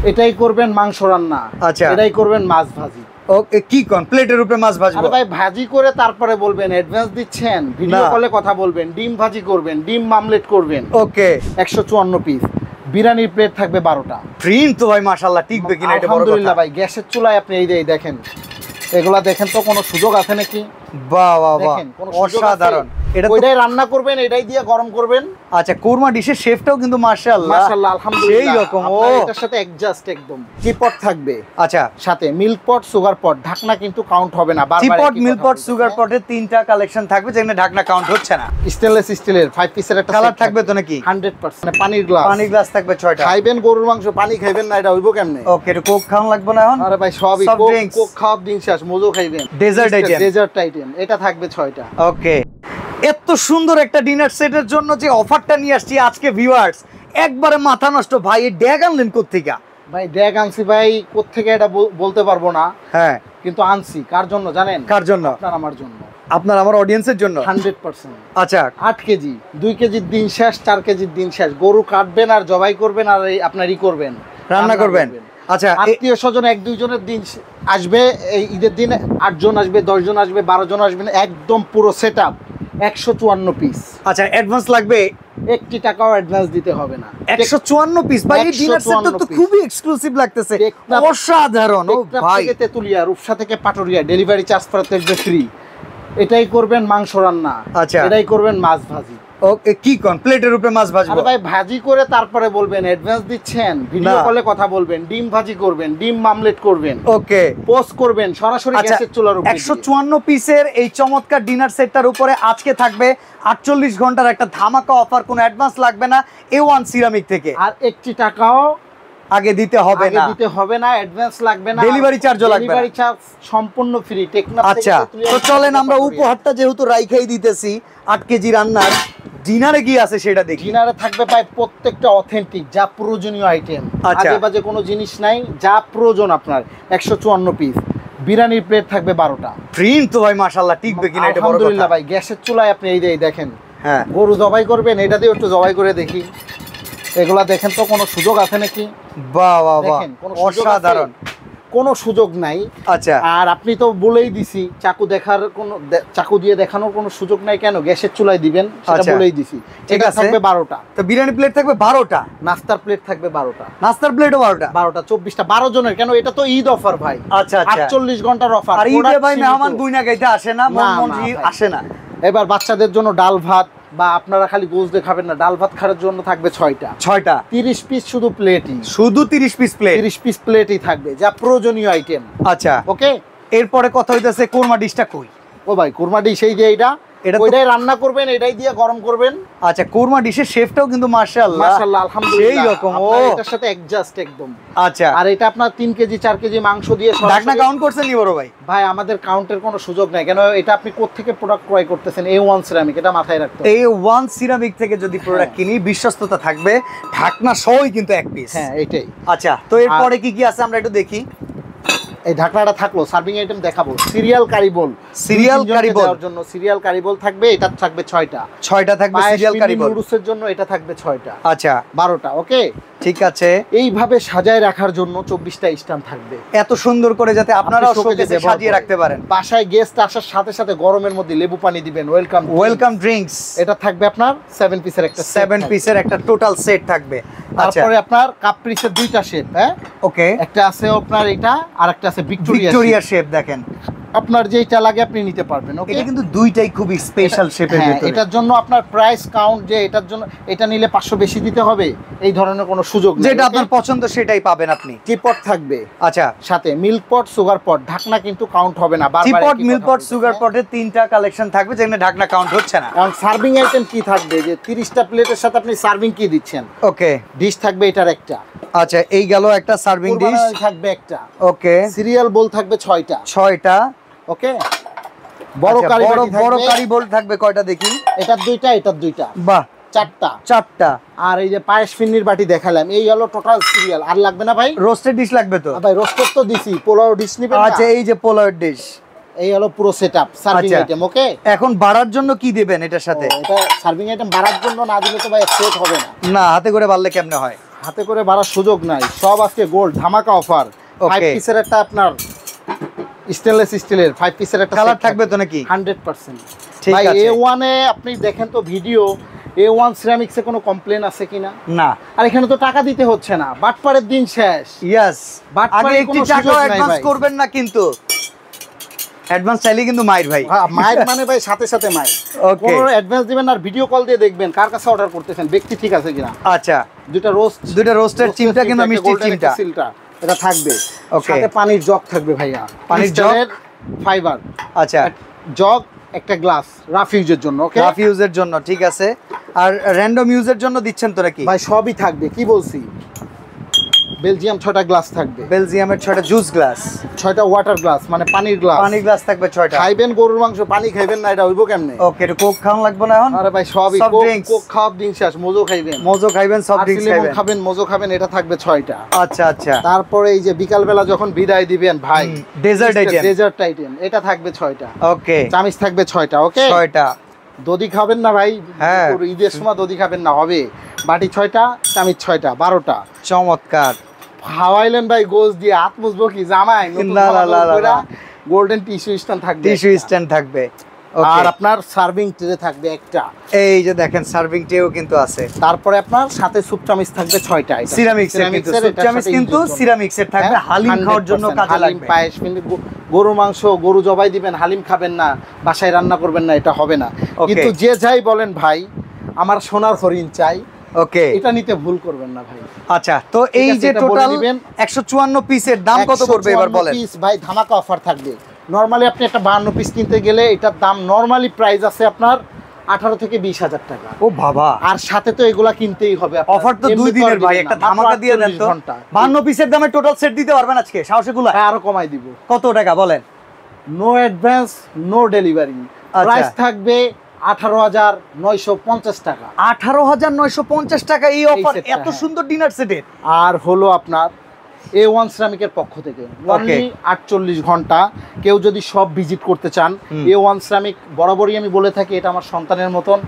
এটাই করবেন মাংস রান্না। আচ্ছা, এটাই করবেন মাছ ভাজি। ওকে, কি কোন প্লেটের উপরে মাছ ভাজবো? আরে ভাই ভাজি করে তারপরে বলবেন অ্যাডভান্স দিচ্ছেন, ভিডিও কলে কথা বলবেন, ডিম ভাজি করবেন, ডিম মামলেট করবেন। ওকে, 154 পিস। বিরিয়ানির প্লেট থাকবে 12টা। প্রিন্ট তো ভাই মাশাআল্লাহ টিকবে কিনা এটা বড় কথা। আলহামদুলিল্লাহ ভাই, গ্যাসের চুলায় আপনি এই দেখেন, এগুলা দেখেন তো কোনো সুযোগ আছে নাকি? বাহ বাহ বাহ, অসাধারণ। এটা ওইটাই রান্না করবেন, এটাই দিয়ে গরম করবেন। আচ্ছা, কোরমা ডিশের শেফটাও কিন্তু মাশাআল্লাহ মাশাআল্লাহ আলহামদুলিল্লাহ সেই রকম। ও এটার সাথে অ্যাডজাস্ট একদম টিপট থাকবে। আচ্ছা, সাথে মিল্ক পট, সুগার পট, ঢাকনা কিন্তু কাউন্ট হবে না। বারবার টিপট, মিল্ক পট, সুগার পটের 3টা কালেকশন থাকবে যেখানে ঢাকনা কাউন্ট হচ্ছে না। স্টেনলেস স্টিলের 5 পিসের একটা কালার থাকবে তো নাকি? 100%। পানির গ্লাস, পানির গ্লাস থাকবে 6টা। খাইবেন গরুর মাংস, পানি খাইবেন না, এটা হইব কেমনে? ওকে, এটা কোক খাওয়া লাগবে না এখন? আরে ভাই সবই কোক খাওয়া দিন শেষ, মজো খাইবেন। ডেজার্ট আইটেম এটা থাকবে 6টা। ওকে, এত সুন্দর একটা ডিনার সেটের জন্য যে অফারটা নিয়ে আসছি আজকে ভিউয়ার্স, একবারে মাথা নষ্ট ভাই। এই ড্যাগ আনলেন কোত্থেকে? ভাই ড্যাগ আনছি ভাই কোত্থেকে এটা বলতে পারবো না, হ্যাঁ, কিন্তু আনছি কার জন্য জানেন? কার জন্য? আপনার আমার জন্য, আপনার আমার অডিয়েন্সের জন্য 100%। আচ্ছা, 8 কেজি, 2 কেজির দিন শেষ, 4 কেজির দিন শেষ। গরু কাটবেন আর জবাই করবেন আর আপনার করবেন, রান্না করবেন। আচ্ছা, আত্মীয় স্বজন 1-2 জনের দিন আসবে, এই ঈদের দিন 8 জন আসবে, 10 জন আসবে, 12 জন আসবেন, একদম পুরো সেট আপ। 154 পিস। আচ্ছা, অ্যাডভান্স লাগবে? 1 টাকাও অ্যাডভান্স দিতে হবে না। 154 পিস ভাই, এই ডিনার সেটটা তো খুবই এক্সক্লুসিভ লাগতেছে, অসাধারণ। ও ভাই, তেতুলিয়া, রূপসা থেকে পাটুরিয়া, ডেলিভারি চার্জ থাকবে ফ্রি। এটাই করবেন মাংস রান্না। আচ্ছা, এটাই করবেন মাছ ভাজি। ওকে, কি কোন প্লেটের উপরে মাছ ভাজবো? আরে ভাই ভাজি করে তারপরে বলবেন অ্যাডভান্স দিচ্ছেন, ভিডিও কলে কথা বলবেন, ডিম ভাজি করবেন, ডিম মামলেট করবেন। ওকে, পোস্ট করবেন সরাসরি গ্যাসের চুলার উপরে। 154 পিসের এই চমৎকার ডিনার সেটটার উপরে আজকে থাকবে 48 ঘন্টার একটা ধামাকা অফার। কোনো অ্যাডভান্স লাগবে না A1 সিরামিক থেকে, আর 1 টাকাও আগে দিতে হবে না, অ্যাডভান্স লাগবে না, ডেলিভারি চার্জও লাগবে না, ডেলিভারি চার্জ সম্পূর্ণ ফ্রি। টেকনাফ থেকে। আচ্ছা, তো চলেন আমরা উপহারটা যেহেতু রাইখাই দিতেছি 8 কেজি রান্নার, ডিনারে কি আছে সেটা দেখি। ডিনারে থাকবে ভাই প্রত্যেকটা অথেন্টিক, যা প্রয়োজনীয় আইটেম। আচ্ছা, আজে বাজে কোনো জিনিস নাই, যা প্রয়োজন আপনার। 154 পিস। বিরিয়ানির প্লেট থাকবে 12টা। প্রিন্ট তো ভাই মাশাআল্লাহ টিকবে কিনা এটা বড় কথা। আলহামদুলিল্লাহ ভাই, গ্যাসের চুলায় আপনি এই দেখেন, হ্যাঁ, গরু জবাই করবেন, এটা দিয়ে একটু জবাই করে দেখি। এগুলা দেখেন তো কোনো সুযোগ আছে নাকি? বাহ বাহ বাহ, অসাধারণ। কোনো সুযোগ নাই। আচ্ছা, আর আপনি তো বলেই দিছি চাকু দিয়ে দেখানোর কোনো সুযোগ নাই। কেন? গ্যাসের চুলায় দিবেন, সেটা বলেই দিছি। ঠিক আছে, থাকবে 12টা। তো বিরিয়ানি প্লেট থাকবে 12টা, নাস্তার প্লেট থাকবে 12টা, নাস্তার প্লেটও 12টা, 24টা, 12 জনের। কেন? এটা তো ঈদ অফার ভাই। আচ্ছা আচ্ছা, 48 ঘন্টার অফার। আর ঈদে ভাই মেহমান গুইনা গাইতে আসে না, মন আসে না। এবার বাচ্চাদের জন্য ডাল ভাত, বা আপনারা খালি গোশ দিয়ে খাবেন না, ডাল ভাত খাওয়ার জন্য থাকবে 6টা। 30 পিস শুধু প্লেটই, শুধু 30 পিস প্লেট, 30 পিস প্লেটই থাকবে, যা প্রয়োজনীয় আইটেম। আচ্ছা, ওকে। এরপরে কথা হইতাছে কোরমা ডিশটা কই? ও ভাই কোরমা ডিশ এই যে ওইটাই রান্না করবেন, এটাই দিয়ে গরম করবেন। আচ্ছা, কোরমা ডিশের শেফটাও কিন্তু মাশাআল্লাহ আলহামদুলিল্লাহ সেই রকম। ও এটার সাথে অ্যাডজাস্ট একদম। আচ্ছা, আর এটা আপনার 3 কেজি 4 কেজি মাংস দিয়ে ঢাকনা কাউন্ট করছেন নি বড় ভাই? ভাই আমাদের কাউন্টের কোনো সুযোগ নাই। কেন? এটা আপনি কোত্থেকে প্রোডাক্ট ক্রয় করতেছেন? A1 সিরামিক, এটা মাথায় রাখতে হবে। A1 সিরামিক থেকে যদি প্রোডাক্ট কিনি বিশ্বস্ততা থাকবে, ঢাকনা সহই কিন্তু এক পিস। হ্যাঁ এটাই। আচ্ছা, তো এরপরে কি কি আছে আমরা একটু দেখি। এই ঢাকনাটা থাকলো, সার্ভিং আইটেম দেখাবো। সিরিয়াল কারি বোল, সিরিয়াল কারি বোল জন্য সিরিয়াল কারি বোল থাকবে, এটা থাকবে 6টা। 6টা থাকবে সিরিয়াল কারি বোল। নুডলসের জন্য এটা থাকবে 6টা। আচ্ছা, 12টা। ওকে, ঠিক আছে। এইভাবে সাজায় রাখার জন্য 24টা স্ট্যান্ড থাকবে, এত সুন্দর করে যাতে আপনারা শোকেসে সাজিয়ে রাখতে পারেন। বাসায় গেস্ট আসার সাথে সাথে গরমের মধ্যে লেবু পানি দিবেন, ওয়েলকাম ড্রিঙ্কস। এটা থাকবে আপনার 7 পিসের একটা 7 পিসের একটা টোটাল সেট থাকবে। তারপরে আপনার কাপ পিসের 2টা শেপ। হ্যাঁ, ওকে, একটা আছে আপনার এটা, আর একটা আছে ভিক্টোরিয়া শেপ। দেখেন আপনার যেটা লাগে আপনি নিতে পারবেন। ওকে, এটা কিন্তু দুইটাই খুবই স্পেশাল শেপের ভিতরে। এটার জন্য আপনার প্রাইস কাউন্ট, যে এটার জন্য এটা নিলে 500 বেশি দিতে হবে, এই ধরনের কোনো সুযোগ নেই। যেটা আপনার পছন্দ সেটাই পাবেন আপনি। টিপট থাকবে। আচ্ছা, সাথে মিল্ক পট, সুগার পট, ঢাকনা কিন্তু কাউন্ট হবে না। টিপট, মিল্ক পট, সুগার পটের 3টা কালেকশন থাকবে যেখানে ঢাকনা কাউন্ট হচ্ছে না। কারণ সার্ভিং আইটেম কি থাকবে, যে 30টা প্লেটের সাথে আপনি সার্ভিং কি দিচ্ছেন। ওকে, ডিশ থাকবে এটার একটা। আচ্ছা, এই গেল একটা সার্ভিং ডিশ থাকবে একটা। ওকে, সিরিয়াল বোল থাকবে 6টা। ওকে, বড় কারি বোল থাকবে কয়টা দেখি? এটার 2টা, এটার 2টা। বাহ, 4টা। আর এই যে পায়েস ফিন্নির বাটি দেখালাম, এই হলো টোটাল সিরিয়াল। আর লাগবে না ভাই? রোস্টেড ডিশ লাগবে তো? ভাই রোস্টেড তো দিছি, পোলাও ডিশ নিবেন। আচ্ছা, এই যে পোলাও ডিশ, এই হলো পুরো সেটআপ সার্ভিং আইটেম। ওকে, এখন বাড়ার জন্য কি দিবেন এটার সাথে? এটা সার্ভিং আইটেম বাড়ার জন্য না দিলে তো ভাই সেট হবে না। না, হাতে করে বাড়লে কেমনে হয়? হাতে করে বাড়ার সুযোগ নাই, সব আজকে গোল্ড ধামাকা অফার। 5 পিসের একটা আপনার স্টেনলেস স্টিলের 5 পিসের একটা কালার থাকবে তো নাকি? 100%। ঠিক ভাই আছে। A1 এ আপনি দেখেন তো ভিডিও, A1 সিরামিক্সে কোনো কমপ্লেন আছে কিনা? না। আর এখানে তো টাকা দিতে হচ্ছে না, বাটপাড়ের দিন শেষ। ইয়েস, বাটপাড়ের আগে একটি কোনো টাকা সুযোগ নাই অ্যাডভান্স ভাই। করবেন না কিন্তু। অ্যাডভান্স চাইলে কিন্তু মাইর ভাই। হ্যাঁ, মাইর মানে ভাই সাথে সাথে মাইর। ওকে। কোনো অ্যাডভান্স দিবেন আর ভিডিও কল দিয়ে দেখবেন কার কাছে অর্ডার করতেছেন, ব্যক্তি ঠিক আছে কিনা। আচ্ছা, দুইটা রোস্ট, দুইটা রোস্টের চিমটা কিন্তু মিষ্টির চিমটা সিলটা এটা থাকবে। ওকে। সাথে পানির জগ থাকবে ভাইয়া, পানির জগ ফাইবার। আচ্ছা, জগ একটা গ্লাস রাফ ইউজের জন্য। ওকে, রাফ ইউজের জন্য ঠিক আছে। আর র‍্যান্ডম ইউজের জন্য দিচ্ছেন তো নাকি? ভাই সবই থাকবে, কি বলছি। বেলজিয়াম 6টা গ্লাস থাকবে, বেলজিয়ামের 6টা জুস গ্লাস, 6টা ওয়াটার গ্লাস মানে পানির গ্লাস। পানি গ্লাস থাকবে 6টা। খাইবেন গরুর মাংস, পানি খাইবেন না, এটা হইব কেমনে? ওকে, একটু কোক খাওয়ান লাগবে না এখন? আরে ভাই সবই Soft drinks। কোক খাওয়ার দিন শেষ, মোজো খাইবেন, মোজো খাইবেন, সফট আর ড্রিঙ্কস লেমন খাইবেন। খাবেন, মোজো খাবেন, এটা থাকবে 6টা। আচ্ছা আচ্ছা। তারপরে এই যে বিকাল বেলা যখন বিদায় দিবেন ভাই, ডেজার্ট আইটেম, ডেজার্ট আইটেম এটা থাকবে 6টা। ওকে, চামিচ থাকবে 6টা। ওকে, 6টা। দধি খাবেন না ভাই? হ্যাঁ। ঈদের সময় দধি খাবেন না, হবে বাটি 6টা, চামিচ 6টা, 12টা। চমৎকার। খাওয়াইলেন ভাই গোস দিয়ে, হাত মুছবো কি জামাই? না, না, না, না। গোল্ডেন টিস্যু স্ট্যান্ড থাকবে, টিস্যু স্ট্যান্ড থাকবে। আর আপনার সার্ভিং ট্রে থাকবে একটা। এই যে দেখেন সার্ভিং ট্রেও কিন্তু আছে। তারপরে আপনার সাথে স্যুপ চামিচ থাকবে 6টা। সিরামিক্সের কিন্তু স্যুপ চামিচ কিন্তু সিরামিক্সের থাকবে, হালিম খাওয়ার জন্য কাজে লাগবে। পায়েস কিন্তু গরু মাংস, গরু জবাই দিবেন, হালিম খাবেন না, বাসায় রান্না করবেন না, এটা হবে না। কিন্তু যে যাই বলেন ভাই, আমার সোনার হরিণ চাই, ওকে, এটা নিতে ভুল করবেন না ভাই। আচ্ছা, তো এই যে টোটাল 154 পিসের দাম কত পড়বে এবার বলেন? 154 পিস ভাই ধামাকা অফার থাকবে। নরমালি আপনি একটা 52 পিস কিনতে গেলে এটার দাম নরমালি প্রাইস আছে আপনার 18 থেকে 20,000 টাকা। ও বাবা, আর সাথে তো এগুলা কিনতেই হবে। অফার তো 2 দিনের ভাই, একটা ধামাকা দিয়ে দেন তো। 52 পিসের দামে টোটাল সেট দিতে পারবেন আজকে সাহসীগুলা? হ্যাঁ, আরো কমাই দিব। কত টাকা বলেন? No advance, no delivery. Price থাকবে 18,950 টাকা। 18,950 টাকা এই অফার, সেটটা, এত হ্যাঁ। সুন্দর ডিনার সেটের। আর হলো আপনার A1 সিরামিকের পক্ষ থেকে অনলি 48 ঘন্টা। কেউ যদি সব ভিজিট করতে চান, A1 সিরামিক বরাবরই আমি বলে থাকি এটা আমার সন্তানের মতন।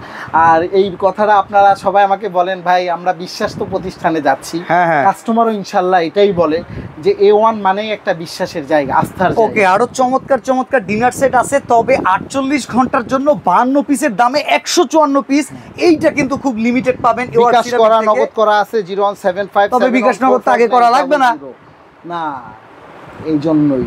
আর এই কথাটা আপনারা সবাই আমাকে বলেন ভাই, আমরা বিশ্বাস্ত প্রতিষ্ঠানে যাচ্ছি, হ্যাঁ, হ্যাঁ। কাস্টমারও ইনশাল্লাহ এটাই বলে যে A1 মানেই একটা বিশ্বাসের জায়গা, আস্থার জায়গা। ওকে, আরো চমৎকার চমৎকার ডিনার সেট আছে, তবে 48 ঘন্টার জন্য 52 পিসের দামে 154 পিস। এইটা কিন্তু খুব লিমিটেড পাবেন। বিকাশ করা, নগদ করা আছে 0175। তবে বিকাশ নগদ তো আগে করা লাগবে না। না, এই জন্যই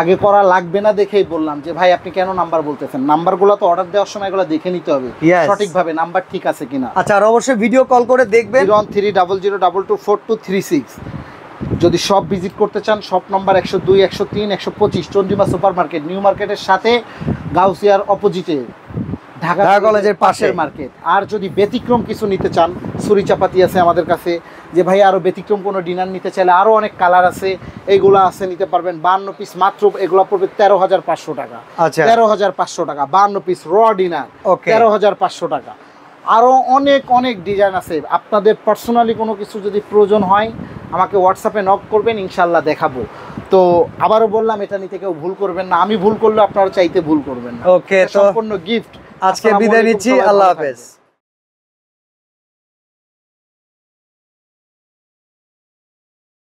আগে করা লাগবে না দেখেই বললাম যে ভাই আপনি কেন নাম্বার বলতেছেন। নাম্বারগুলো তো অর্ডার দেওয়ার সময় এগুলো দেখে নিতে হবে সঠিকভাবে, নাম্বার ঠিক আছে কিনা। আচ্ছা, আর অবশ্যই ভিডিও কল করে দেখবেন। 0130022246। যদি সব ভিজিট করতে চান, shop number 102, 103, 125 Chandrima super market, new মার্কেটের সাথে গাউসিয়ার অপোজিটে ঢাকা কলেজের পাশের মার্কেট। আর যদি ব্যতিক্রম কিছু নিতে চান, ছুরি চাপাতি আছে আমাদের কাছে, যে ভাই আরো ব্যতিক্রম কোনো ডিনার নিতে চাইলে আরো অনেক কালার আছে, এইগুলো আছে, নিতে পারবেন। 52 পিস মাত্র এগুলো পড়বে 13,500 টাকা। আচ্ছা, 13,500 টাকা 52 পিস র ডিনার, 13,500 টাকা। আরো অনেক অনেক ডিজাইন আছে। আপনাদের পার্সোনালি কোনো কিছু যদি প্রয়োজন হয় আমাকে হোয়াটসঅ্যাপে নক করবেন, ইনশাল্লাহ দেখাবো। তো আবারও বললাম, এটা নিতে কেউ ভুল করবেন না, আমি ভুল করলে আপনারা চাইতে ভুল করবেন না। ওকে, তো সম্পূর্ণ গিফট। আজকে বিদায় নিচ্ছি, আল্লাহ হাফেজ।